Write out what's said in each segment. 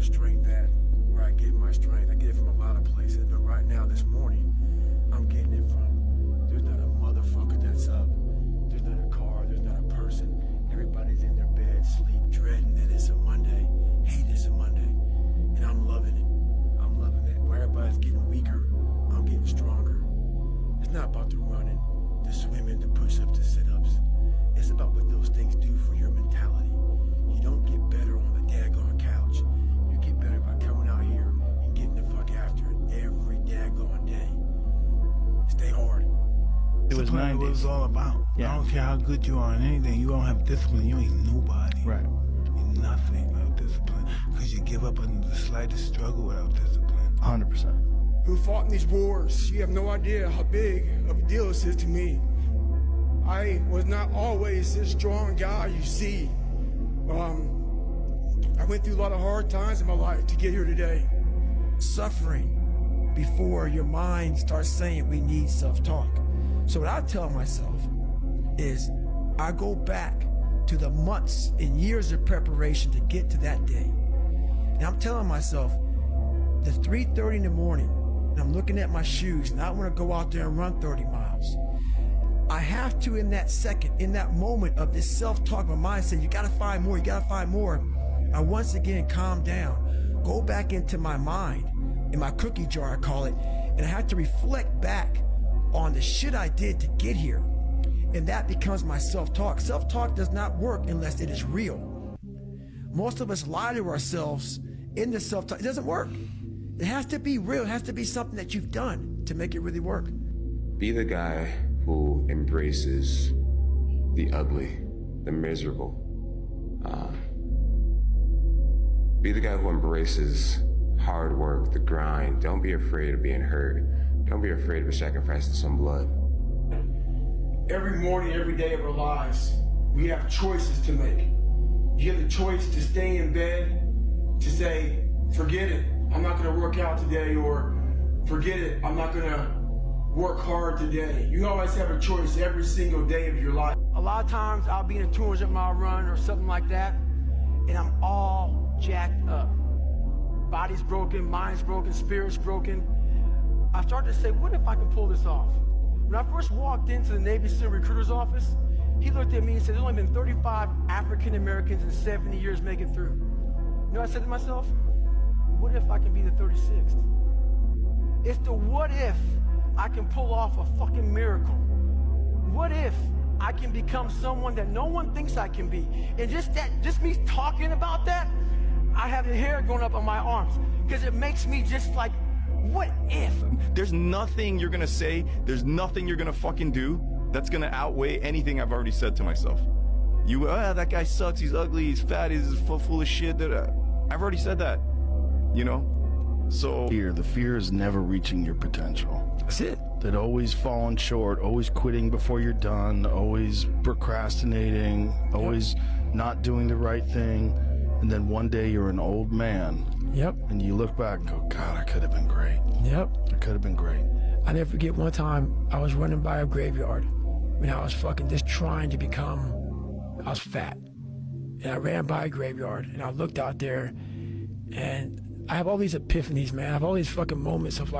strength at, where I get my strength. I get it from a lot of places, but right now, this morning, I'm getting it from, there's not a motherfucker that's up. There's not a car, there's not a person. Everybody's in their bed, sleep, dreading that it's a Monday, hate it's a Monday. And I'm loving it. I'm loving it. Where everybody's getting weaker, I'm getting stronger. It's not about the running, the swimming, the push-ups, the sit-ups. It's about what those things do for your mentality. You don't get better on the daggone couch. You get better by coming out here and getting the fuck after it every daggone day. Stay hard. It was discipline what it's all about. Yeah. I don't care how good you are in anything. You don't have discipline, you ain't nobody. Right. You're nothing without discipline. Because you give up under the slightest struggle without discipline. 100%. Who fought in these wars? You have no idea how big of a deal this is to me. I was not always this strong guy you see. I went through a lot of hard times in my life to get here today. Suffering before your mind starts saying we need self-talk. So what I tell myself is I go back to the months and years of preparation to get to that day. And I'm telling myself, the 3:30 in the morning, and I'm looking at my shoes, and I want to go out there and run 30 miles. I have to, in that second, in that moment of this self-talk, my mind saying, you gotta find more, you gotta find more. I once again calm down, go back into my mind, in my cookie jar I call it, and I have to reflect back on the shit I did to get here. And that becomes my self-talk. Self-talk does not work unless it is real. Most of us lie to ourselves in the self-talk. It doesn't work. It has to be real. It has to be something that you've done to make it really work. Be the guy who embraces the ugly, the miserable. Be the guy who embraces hard work, the grind. Don't be afraid of being hurt. Don't be afraid of sacrificing some blood. Every morning, every day of our lives, we have choices to make. You have the choice to stay in bed, to say, forget it, I'm not gonna work out today, or forget it, I'm not gonna work hard today. You always have a choice every single day of your life. A lot of times I'll be in a 200-mile run or something like that, and I'm all jacked up. Body's broken, mind's broken, spirit's broken. I started to say, what if I can pull this off? When I first walked into the Navy SEAL recruiter's office, he looked at me and said, there's only been 35 African Americans in 70 years make it through. You know what I said to myself? What if I can be the 36th? It's the what if I can pull off a fucking miracle. What if I can become someone that no one thinks I can be? And just me talking about that, I have the hair going up on my arms because it makes me just like, what if? There's nothing you're gonna say, there's nothing you're gonna fucking do that's gonna outweigh anything I've already said to myself. That guy sucks, he's ugly, he's fat, he's full of shit. I've already said that, you know? So The fear is never reaching your potential. That's it. That always falling short, always quitting before you're done, always procrastinating, always not doing the right thing. And then one day you're an old man. Yep. And you look back and go, God, I could have been great. Yep. I could have been great. I never forget one time I was running by a graveyard when I was fucking just trying to become, I was fat. And I ran by a graveyard and I looked out there and I have all these epiphanies, man. I have all these fucking moments of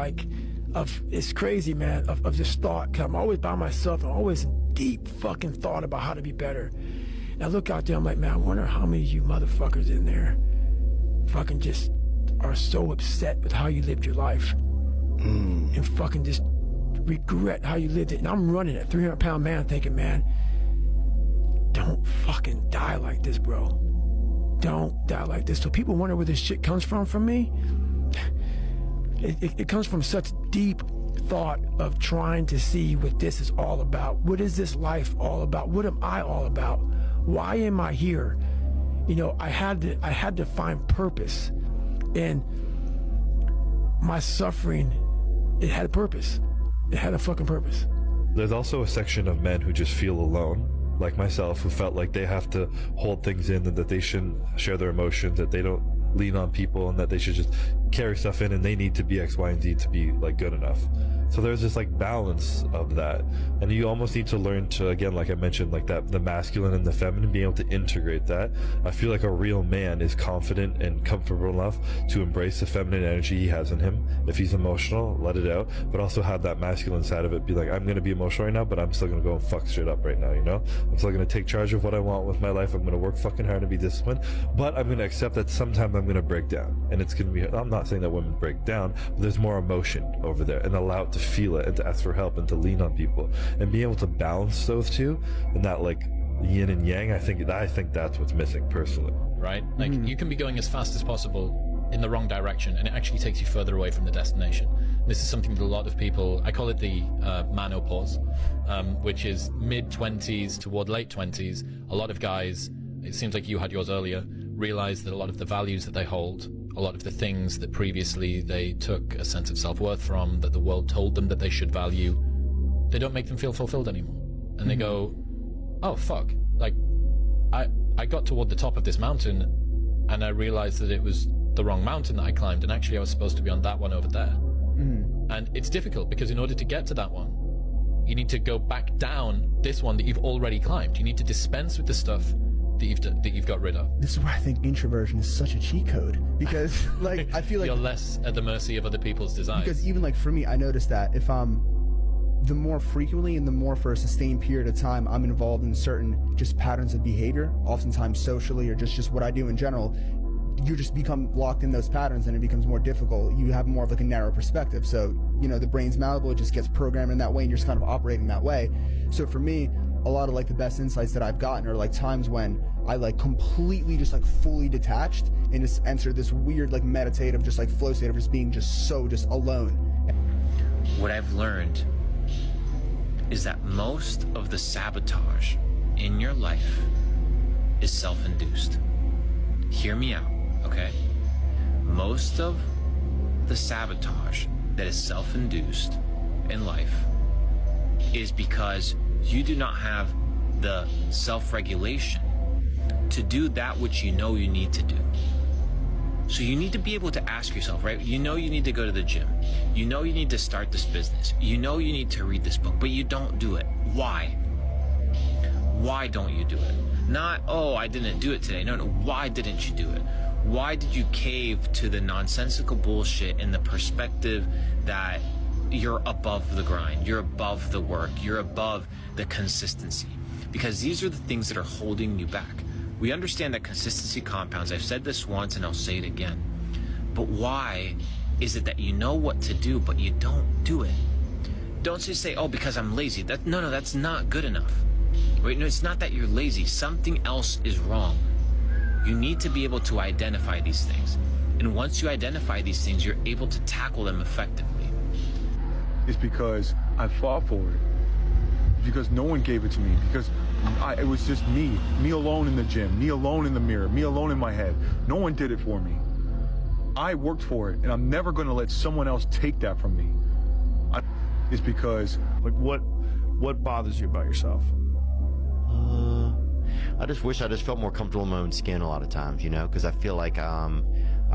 it's crazy, man, of just thought. Cause I'm always by myself. I'm always in deep fucking thought about how to be better. And I look out there, I'm like, man, I wonder how many of you motherfuckers in there fucking just are so upset with how you lived your life and fucking just regret how you lived it. And I'm running a 300-pound man thinking, man, don't fucking die like this, bro. Don't die like this. So people wonder where this shit comes from me. It comes from such deep thought of trying to see what this is all about. What is this life all about? What am I all about? Why am I here? You know, I had to find purpose. And my suffering, it had a purpose. It had a fucking purpose. There's also a section of men who just feel alone, like myself, who felt like they have to hold things in and that they shouldn't share their emotions, that they don't lean on people, and that they should just carry stuff in, and they need to be X, Y, and Z to be like good enough. So there's this like balance of that, and you almost need to learn to, again, like I mentioned, like that, the masculine and the feminine, being able to integrate that. I feel like a real man is confident and comfortable enough to embrace the feminine energy he has in him. If he's emotional, let it out, but also have that masculine side of it, be like, I'm gonna be emotional right now, but I'm still gonna go and fuck shit up right now, you know? I'm still gonna take charge of what I want with my life. I'm gonna work fucking hard and be disciplined, but I'm gonna accept that sometimes I'm gonna break down, and it's gonna be, I'm not saying that women break down, but there's more emotion over there, and allow it to feel it and to ask for help and to lean on people and be able to balance those two, and that like yin and yang. I think that's what's missing personally. Right? Like you can be going as fast as possible in the wrong direction, and it actually takes you further away from the destination. This is something that a lot of people, I call it the manopause, which is mid-20s toward late 20s. A lot of guys, it seems like you had yours earlier, realize that a lot of the values that they hold, a lot of the things that previously they took a sense of self-worth from, that the world told them that they should value, they don't make them feel fulfilled anymore. And they go, oh fuck, like I got toward the top of this mountain and I realized that it was the wrong mountain that I climbed, and actually I was supposed to be on that one over there. And it's difficult because in order to get to that one, you need to go back down this one that you've already climbed. You need to dispense with the stuff that you've got rid of. This is why I think introversion is such a cheat code, because like I feel like you're less at the mercy of other people's desires. Because even like for me, I noticed that if the more frequently and the more for a sustained period of time I'm involved in certain just patterns of behavior, oftentimes socially or just what I do in general, you just become locked in those patterns and it becomes more difficult. You have more of like a narrow perspective. So, you know, the brain's malleable, it just gets programmed in that way and you're just kind of operating that way. So for me, a lot of like the best insights that I've gotten are like times when I like completely just like fully detached and just enter this weird like meditative just like flow state of just being just so just alone. What I've learned is that most of the sabotage in your life is self-induced. Hear me out, okay? Most of the sabotage that is self-induced in life is because you do not have the self-regulation to do that which you know you need to do. So you need to be able to ask yourself, right? You know you need to go to the gym. You know you need to start this business. You know you need to read this book, but you don't do it. Why? Why don't you do it? Not, oh, I didn't do it today. No, why didn't you do it? Why did you cave to the nonsensical bullshit and the perspective that you're above the grind, you're above the work, you're above the consistency? Because these are the things that are holding you back. We understand that consistency compounds. I've said this once and I'll say it again. But why is it that you know what to do, but you don't do it? Don't just say, oh, because I'm lazy. No, that's not good enough. Right? No, it's not that you're lazy. Something else is wrong. You need to be able to identify these things. And once you identify these things, you're able to tackle them effectively. It's because I fought for it. Because no one gave it to me. Because it was just me alone in the gym, me alone in the mirror, me alone in my head. No one did it for me. I worked for it, and I'm never going to let someone else take that from me. It's because... Like, what bothers you about yourself? I just wish I just felt more comfortable in my own skin a lot of times, you know, because I feel like I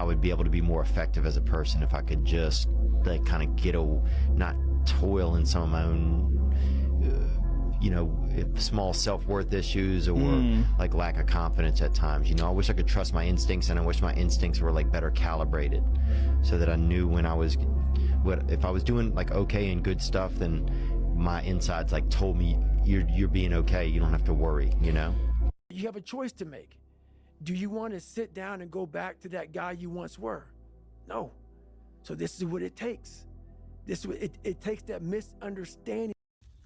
would be able to be more effective as a person if I could just like kind of not toil in some of my own you know, small self-worth issues or like lack of confidence at times. You know, I wish I could trust my instincts, and I wish my instincts were like better calibrated so that I knew when if I was doing like okay and good stuff, then my insides like told me you're being okay, you don't have to worry, you know? You have a choice to make. Do you want to sit down and go back to that guy you once were? No. So this is what it takes. It takes that misunderstanding.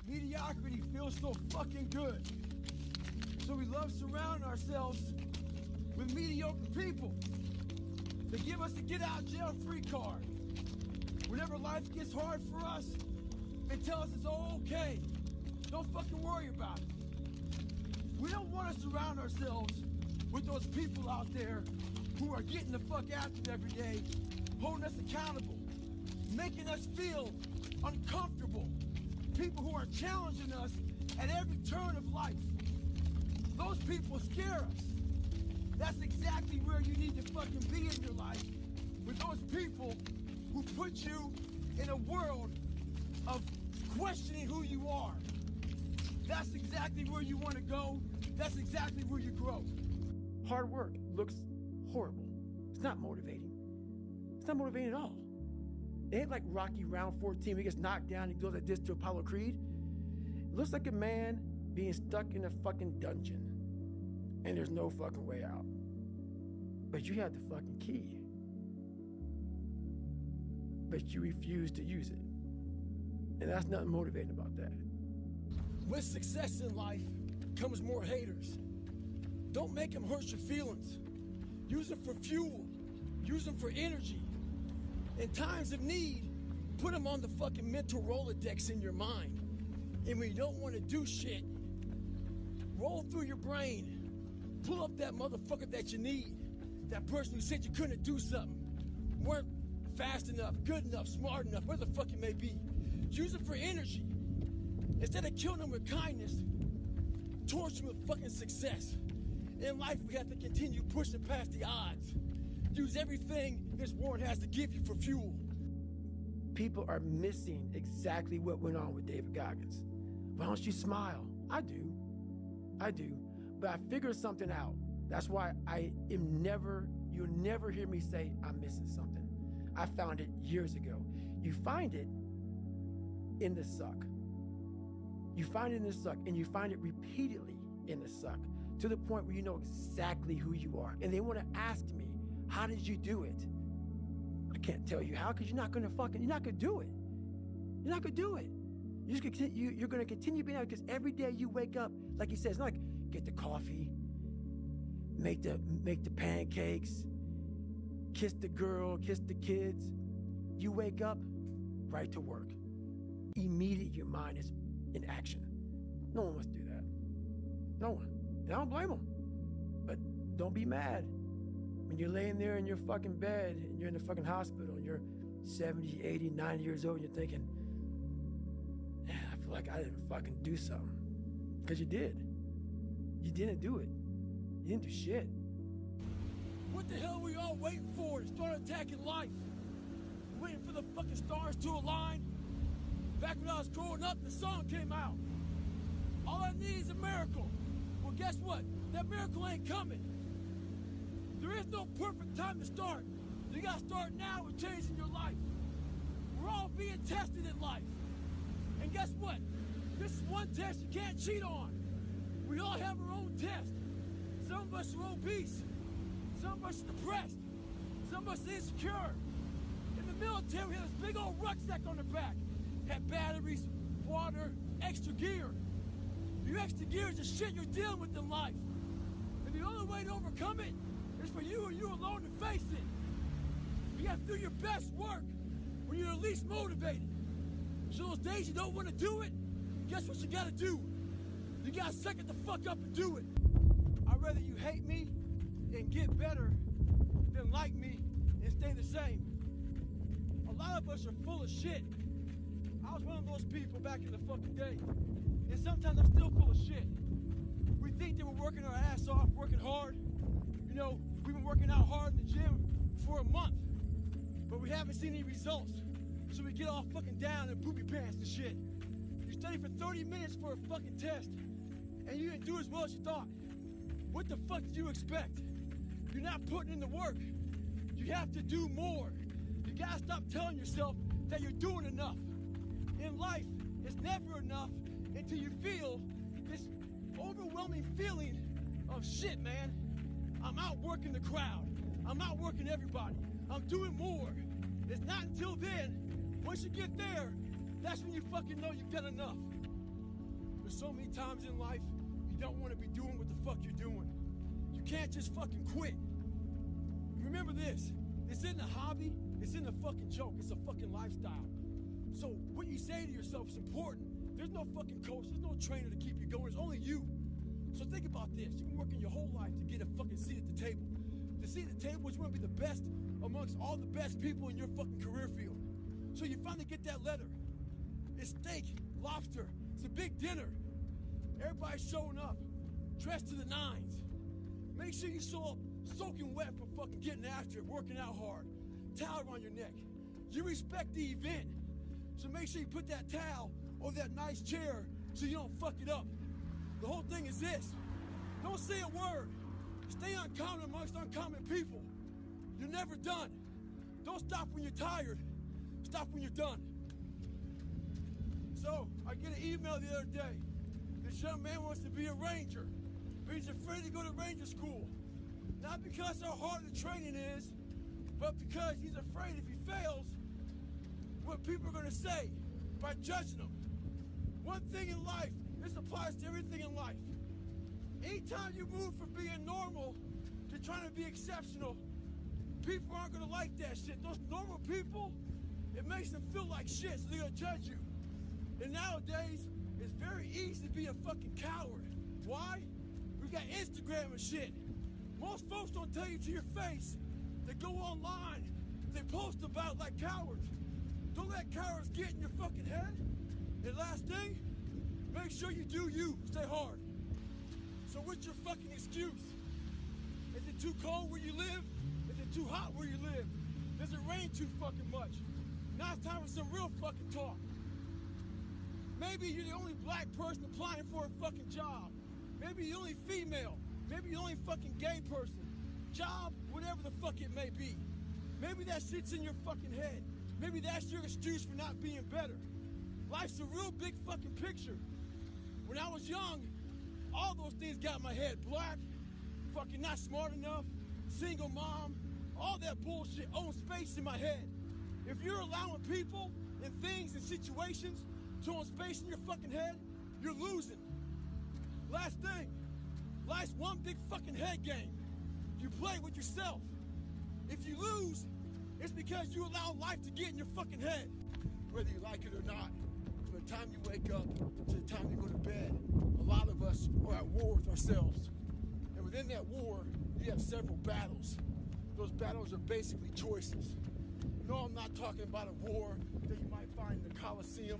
Mediocrity feels so fucking good. So we love surrounding ourselves with mediocre people. They give us a get out jail free card. Whenever life gets hard for us, they tell us it's all okay. Don't fucking worry about it. We don't want to surround ourselves with those people out there who are getting the fuck after it every day, holding us accountable, making us feel uncomfortable. People who are challenging us at every turn of life. Those people scare us. That's exactly where you need to fucking be in your life with those people who put you in a world of questioning who you are. That's exactly where you want to go. That's exactly where you grow. Hard work looks horrible. It's not motivating. It's not motivating at all. It ain't like Rocky round 14, he gets knocked down and goes like this to Apollo Creed. It looks like a man being stuck in a fucking dungeon and there's no fucking way out. But you have the fucking key. But you refuse to use it. And that's nothing motivating about that. With success in life comes more haters. Don't make them hurt your feelings. Use them for fuel. Use them for energy. In times of need, put them on the fucking mental Rolodex in your mind. And when you don't want to do shit, roll through your brain. Pull up that motherfucker that you need. That person who said you couldn't do something. Weren't fast enough, good enough, smart enough, whatever the fuck it may be. Use it for energy. Instead of killing them with kindness, torture them with fucking success. In life, we have to continue pushing past the odds. Use everything this world has to give you for fuel. People are missing exactly what went on with David Goggins. Why don't you smile? I do. But I figured something out. That's why you'll never hear me say I'm missing something. I found it years ago. You find it in the suck. You find it in the suck, and you find it repeatedly in the suck, to the point where you know exactly who you are. And they want to ask me, how did you do it? I can't tell you how, because you're not gonna do it. You're not gonna do it. You're gonna continue being out, because every day you wake up, like he says, like get the coffee, make the pancakes, kiss the girl, kiss the kids. You wake up, right to work. Immediately your mind is in action. No one wants to do that. No one. And I don't blame them. But don't be mad when you're laying there in your fucking bed and you're in the fucking hospital and you're 70, 80, 90 years old and you're thinking, man, I feel like I didn't fucking do something. Because you did. You didn't do it. You didn't do shit. What the hell were we all waiting for to start attacking life? Waiting for the fucking stars to align? Back when I was growing up, the song came out. All I need is a miracle. Well, guess what? That miracle ain't coming. There is no perfect time to start. You gotta start now with changing your life. We're all being tested in life. And guess what? This is one test you can't cheat on. We all have our own test. Some of us are obese. Some of us are depressed. Some of us are insecure. In the military, we had this big old rucksack on the back. Had batteries, water, extra gear. Your extra gear is the shit you're dealing with in life. And the only way to overcome it is for you and you alone to face it. You have to do your best work when you're the least motivated. So those days you don't want to do it, guess what you gotta do? You gotta suck it the fuck up and do it. I'd rather you hate me and get better than like me and stay the same. A lot of us are full of shit. I was one of those people back in the fucking day. And sometimes I'm still full of shit. We think that we're working our ass off, working hard. You know, we've been working out hard in the gym for a month, but we haven't seen any results. So we get all fucking down and poopy pants and shit. You study for 30 minutes for a fucking test, and you didn't do as well as you thought. What the fuck did you expect? You're not putting in the work. You have to do more. You gotta stop telling yourself that you're doing enough. In life, it's never enough until you feel this overwhelming feeling of shit, man. I'm outworking the crowd. I'm outworking everybody. I'm doing more. It's not until then, once you get there, that's when you fucking know you've done enough. There's so many times in life, you don't want to be doing what the fuck you're doing. You can't just fucking quit. Remember this, it's in the hobby, it's in the fucking joke, it's a fucking lifestyle. So what you say to yourself is important. There's no fucking coach, there's no trainer to keep you going, it's only you. So think about this, you've been working your whole life to get a fucking seat at the table. The seat at the table is you want to be the best amongst all the best people in your fucking career field. So you finally get that letter. It's steak, lobster, it's a big dinner. Everybody's showing up, dressed to the nines. Make sure you show up soaking wet from fucking getting after it, working out hard. towel around your neck. You respect the event. So make sure you put that towel over that nice chair so you don't fuck it up. The whole thing is this. Don't say a word. Stay uncommon amongst uncommon people. You're never done. Don't stop when you're tired. Stop when you're done. So, I get an email the other day. This young man wants to be a ranger, but he's afraid to go to ranger school. Not because how hard the training is, but because he's afraid if he fails, what people are gonna say by judging him. One thing in life, this applies to everything in life. Anytime you move from being normal to trying to be exceptional, people aren't gonna like that shit. Those normal people, it makes them feel like shit, so they're gonna judge you. And nowadays, it's very easy to be a fucking coward. Why? We got Instagram and shit. Most folks don't tell you to your face. They go online, they post about it like cowards. Don't let cowards get in your fucking head. And last thing, make sure you do you. Stay hard. So what's your fucking excuse? Is it too cold where you live? Is it too hot where you live? Does it rain too fucking much? Now it's time for some real fucking talk. Maybe you're the only black person applying for a fucking job. Maybe you're the only female. Maybe you're the only fucking gay person. Job, whatever the fuck it may be. Maybe that shit's in your fucking head. Maybe that's your excuse for not being better. Life's a real big fucking picture. When I was young, all those things got in my head. Black, fucking not smart enough, single mom, all that bullshit owns space in my head. If you're allowing people and things and situations to own space in your fucking head, you're losing. Last thing, life's one big fucking head game. You play with yourself. If you lose, it's because you allow life to get in your fucking head. Whether you like it or not, from the time you wake up to the time you go to bed, a lot of us are at war with ourselves. And within that war, you have several battles. Those battles are basically choices. No, I'm not talking about a war that you might find in the Coliseum.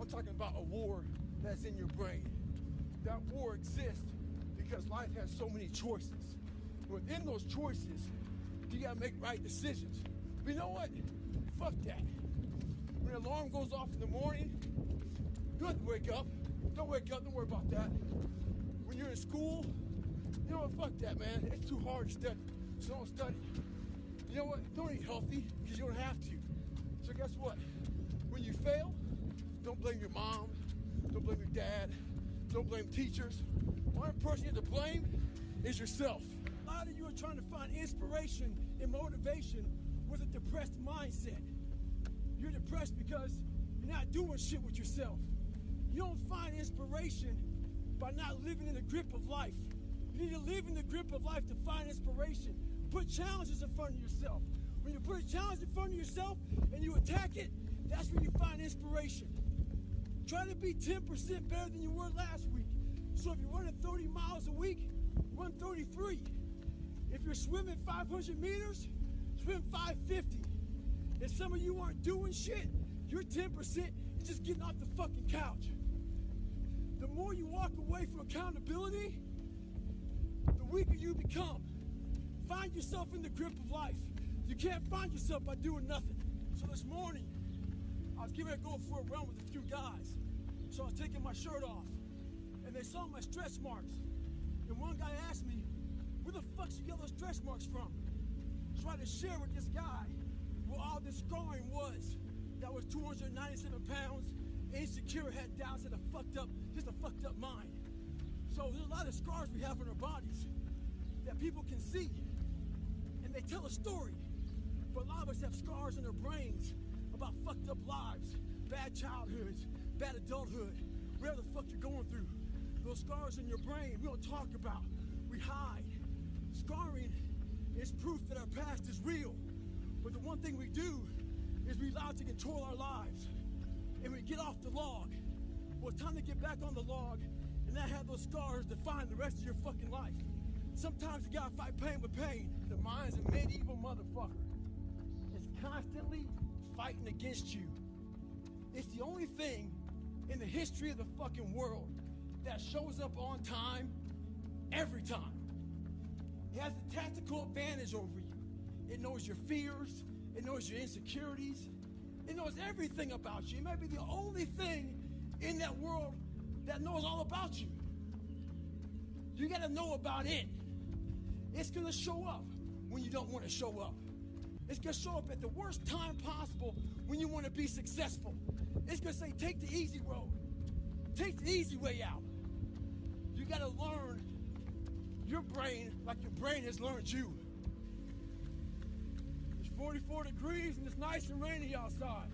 I'm talking about a war that's in your brain. That war exists because life has so many choices. Within those choices, you gotta make right decisions. But you know what? Fuck that. When the alarm goes off in the morning, you don't have to wake up. Don't wake up, don't worry about that. When you're in school, you know what? Fuck that, man. It's too hard to study, so don't study. You know what? Don't eat healthy, because you don't have to. So guess what? When you fail, don't blame your mom, don't blame your dad, don't blame teachers. One person you have to blame is yourself. A lot of you are trying to find inspiration and motivation with a depressed mindset. You're depressed because you're not doing shit with yourself. You don't find inspiration by not living in the grip of life. You need to live in the grip of life to find inspiration. Put challenges in front of yourself. When you put a challenge in front of yourself and you attack it, that's when you find inspiration. Try to be 10% better than you were last week. So if you're running 30 miles a week, run 33. If you're swimming 500 meters, swim 550. If some of you aren't doing shit, you're 10%, you're just getting off the fucking couch. The more you walk away from accountability, the weaker you become. Find yourself in the grip of life. You can't find yourself by doing nothing. So this morning, I was getting ready to go for a run with a few guys. So I was taking my shirt off, and they saw my stretch marks. And one guy asked me, where the fuck you get those stretch marks from? So I had to share with this guy where all this scarring was. That was 297 pounds, insecure, had doubts, had a fucked up mind. So there's a lot of scars we have on our bodies that people can see, and they tell a story. But a lot of us have scars in our brains about fucked up lives, bad childhoods, bad adulthood, whatever the fuck you're going through. Those scars in your brain, we don't talk about, we hide. Scarring is proof that our past is real. But the one thing we do is we allow it to control our lives. And we get off the log. Well, it's time to get back on the log and not have those scars define the rest of your fucking life. Sometimes you gotta fight pain with pain. The mind's a medieval motherfucker. It's constantly fighting against you. It's the only thing in the history of the fucking world that shows up on time, every time. It has a tactical advantage over you. It knows your fears, It knows your insecurities. It knows everything about you. It may be the only thing in that world that knows all about you. You gotta know about it. It's gonna show up when you don't want to show up. It's gonna show up at the worst time possible when you want to be successful. It's gonna say, take the easy road. Take the easy way out. You gotta learn your brain like your brain has learned you. It's 44 degrees and it's nice and rainy outside.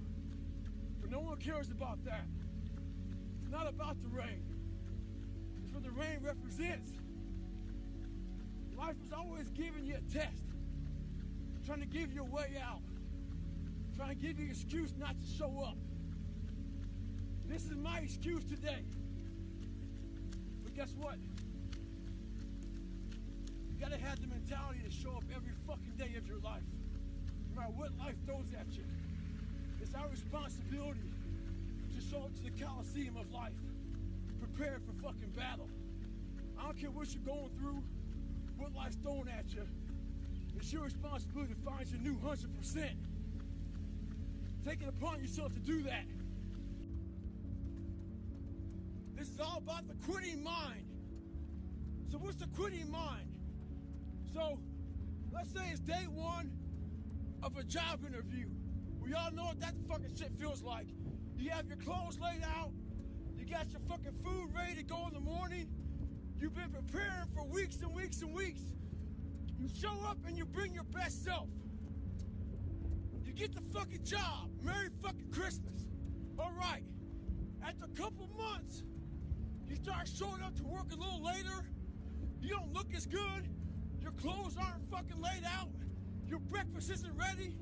But no one cares about that. It's not about the rain. It's what the rain represents. Life is always giving you a test. Trying to give you a way out. Trying to give you an excuse not to show up. This is my excuse today. But guess what? You gotta have the mentality to show up every fucking day of your life. No matter what life throws at you. It's our responsibility to show up to the Coliseum of life. Prepared for fucking battle. I don't care what you're going through, what life's throwing at you. It's your responsibility to find your new 100%. Take it upon yourself to do that. This is all about the quitting mind. So what's the quitting mind? So, let's say it's day one of a job interview. We all know what that fucking shit feels like. You have your clothes laid out. You got your fucking food ready to go in the morning. You've been preparing for weeks and weeks and weeks. You show up and you bring your best self. You get the fucking job. Merry fucking Christmas. All right. After a couple months, you start showing up to work a little later. You don't look as good. Your clothes aren't fucking laid out. Your breakfast isn't ready.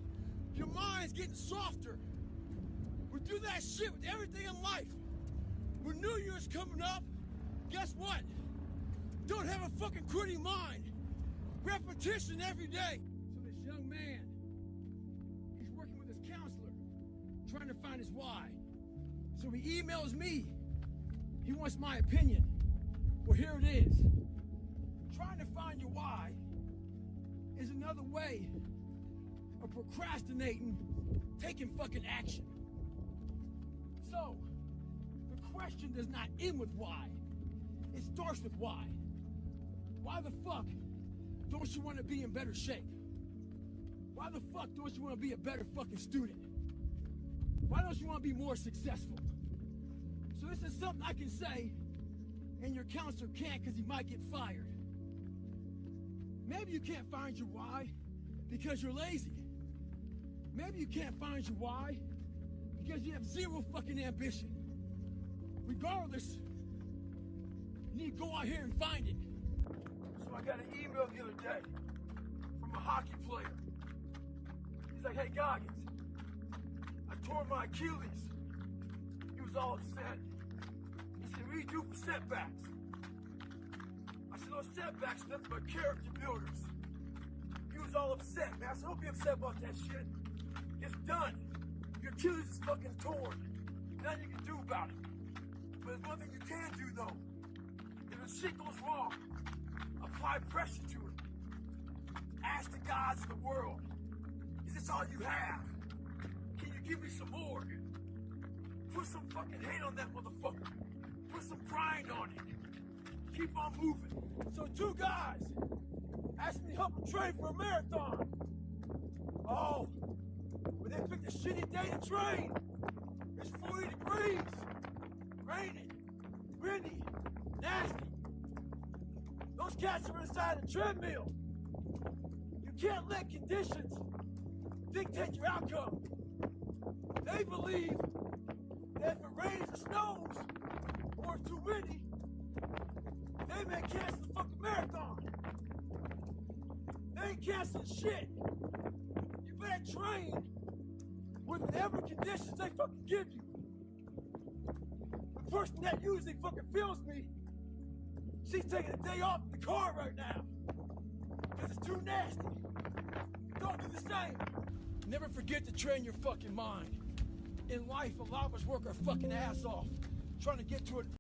Your mind's getting softer. We do that shit with everything in life. When New Year's coming up, guess what? Don't have a fucking quitting mind. Repetition every day. So this young man, he's working with his counselor, trying to find his why. So he emails me. He wants my opinion. Well, here it is. Trying to find your why is another way of procrastinating, taking fucking action. So, the question does not end with why. It starts with why. Why the fuck don't you want to be in better shape? Why the fuck don't you want to be a better fucking student? Why don't you want to be more successful? So this is something I can say, and your counselor can't because he might get fired. Maybe you can't find your why because you're lazy. Maybe you can't find your why because you have zero fucking ambition. Regardless, you need to go out here and find it. So I got an email the other day from a hockey player. He's like, hey, Goggins, I tore my Achilles. He was all upset. He said, what do you do for setbacks? I said, those setbacks are nothing but character builders. He was all upset, man. I said, don't be upset about that shit. It's done. Your Achilles is fucking torn. Nothing you can do about it. But there's one thing you can do, though. If the shit goes wrong, apply pressure to it. Ask the gods of the world, is this all you have? Can you give me some more? Put some fucking hate on that motherfucker. Put some grind on it. Keep on moving. So 2 guys asked me to help them train for a marathon. Oh, but they picked a shitty day to train. It's 40 degrees. Raining, windy, nasty. Those cats are inside a treadmill. You can't let conditions dictate your outcome. They believe that if it rains or snows, or it's too windy, they may cancel the fucking marathon. They ain't canceling shit. You better train with whatever conditions they fucking give you. The person that usually fucking feels me, she's taking a day off in the car right now. Because it's too nasty. Don't do the same. Never forget to train your fucking mind. In life, a lot of us work our fucking ass off, trying to get to it.